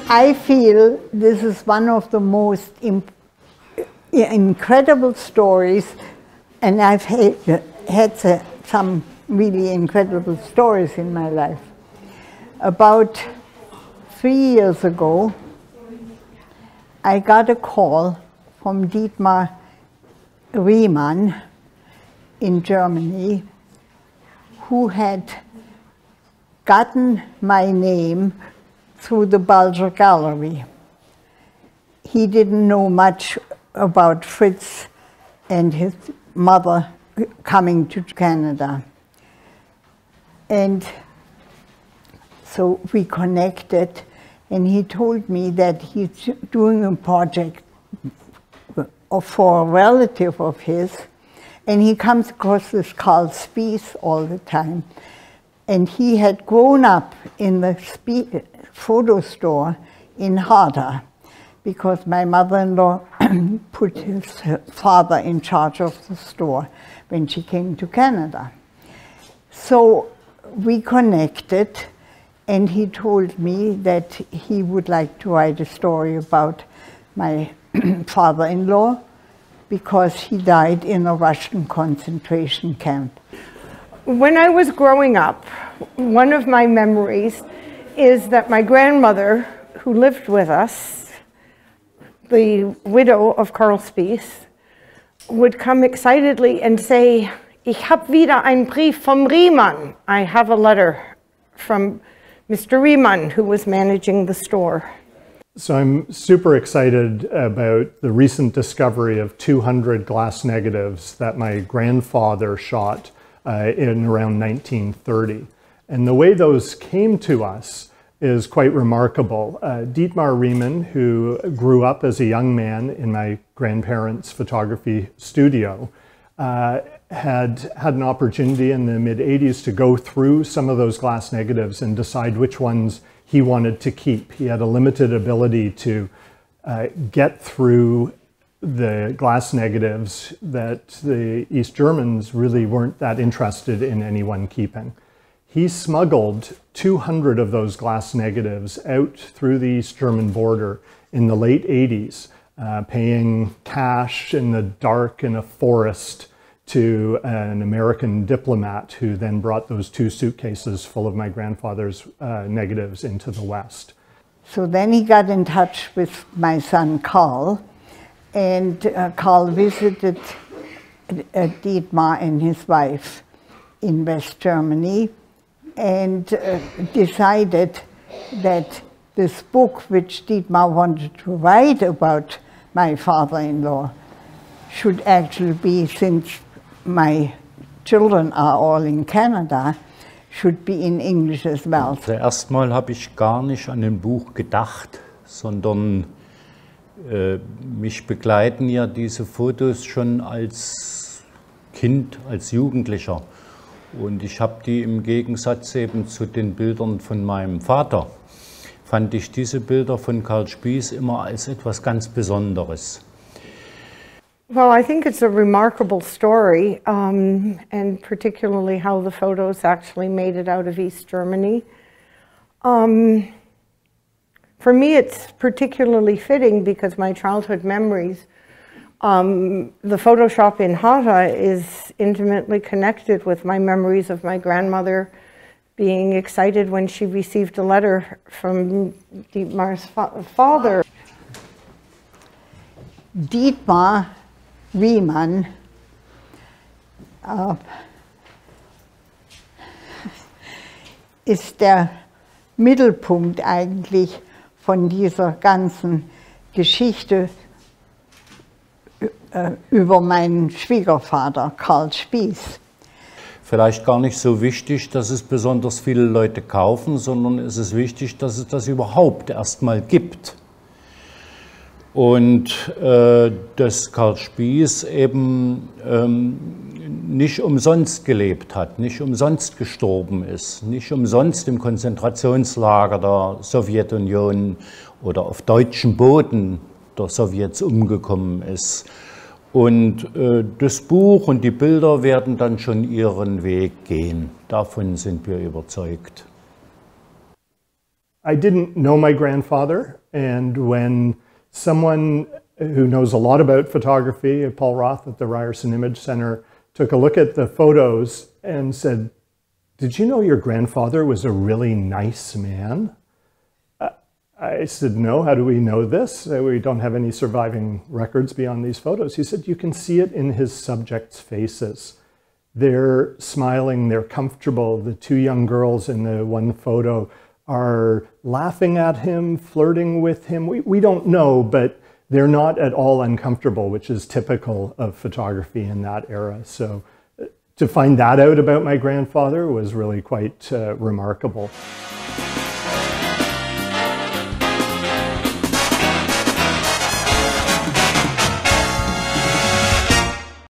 I feel this is one of the most incredible stories, and I've had some really incredible stories in my life. About 3 years ago, I got a call from Dietmar Riemann in Germany, who had gotten my name through the Bulger Gallery. He didn't know much about Fritz and his mother coming to Canada. And so we connected, and he told me that he's doing a project for a relative of his, and he comes across this Karl Spiess all the time. And he had grown up in the photo store in Harder, because my mother-in-law put his father in charge of the store when she came to Canada. So we connected, and he told me that he would like to write a story about my father-in-law, because he died in a Russian concentration camp. When I was growing up, one of my memories is that my grandmother, who lived with us, the widow of Karl Spiess, would come excitedly and say, "Ich hab wieder einen Brief vom Riemann." I have a letter from Mr. Riemann, who was managing the store. So I'm super excited about the recent discovery of 200 glass negatives that my grandfather shot in around 1930. And the way those came to us is quite remarkable. Dietmar Riemann, who grew up as a young man in my grandparents' photography studio, had an opportunity in the mid-80s to go through some of those glass negatives and decide which ones he wanted to keep. He had a limited ability to get through the glass negatives that the East Germans really weren't that interested in anyone keeping. He smuggled 200 of those glass negatives out through the East German border in the late 80s, paying cash in the dark in a forest to an American diplomat, who then brought those 2 suitcases full of my grandfather's negatives into the West. So then he got in touch with my son Karl, and Karl visited Dietmar and his wife in West Germany, and decided that this book, which Dietmar wanted to write about my father-in-law, should actually be, since my children are all in Canada, should be in English as well. Zuerst mal habe ich gar nicht an ein Buch gedacht, sondern mich begleiten ja diese Fotos schon als Kind, als Jugendlicher. Und ich habe die im Gegensatz eben zu den Bildern von meinem Vater, fand ich diese Bilder von Karl Spiess immer als etwas ganz Besonderes. Well, I think it's a remarkable story, and particularly how the photos actually made it out of East Germany. For me, it's particularly fitting because my childhood memories, the photo shop in Hatta is intimately connected with my memories of my grandmother being excited when she received a letter from Dietmar's father. Dietmar Riemann ist der Mittelpunkt eigentlich von dieser ganzen Geschichte über meinen Schwiegervater, Karl Spiess. Vielleicht gar nicht so wichtig, dass es besonders viele Leute kaufen, sondern es ist wichtig, dass es das überhaupt erstmal gibt. Und dass Karl Spiess eben nicht umsonst gelebt hat, nicht umsonst gestorben ist, nicht umsonst im Konzentrationslager der Sowjetunion oder auf deutschem Boden der Sowjets umgekommen ist. Und das Buch und die Bilder werden dann schon ihren Weg gehen. Davon sind wir überzeugt. I didn't know my grandfather, and when someone who knows a lot about photography, Paul Roth at the Ryerson Image Center, took a look at the photos and said, "Did you know your grandfather was a really nice man?" I said, "No, how do we know this? We don't have any surviving records beyond these photos." He said, "You can see it in his subjects' faces. They're smiling, they're comfortable. The two young girls in the one photo are laughing at him, flirting with him. We don't know, but they're not at all uncomfortable," which is typical of photography in that era. So to find that out about my grandfather was really quite remarkable.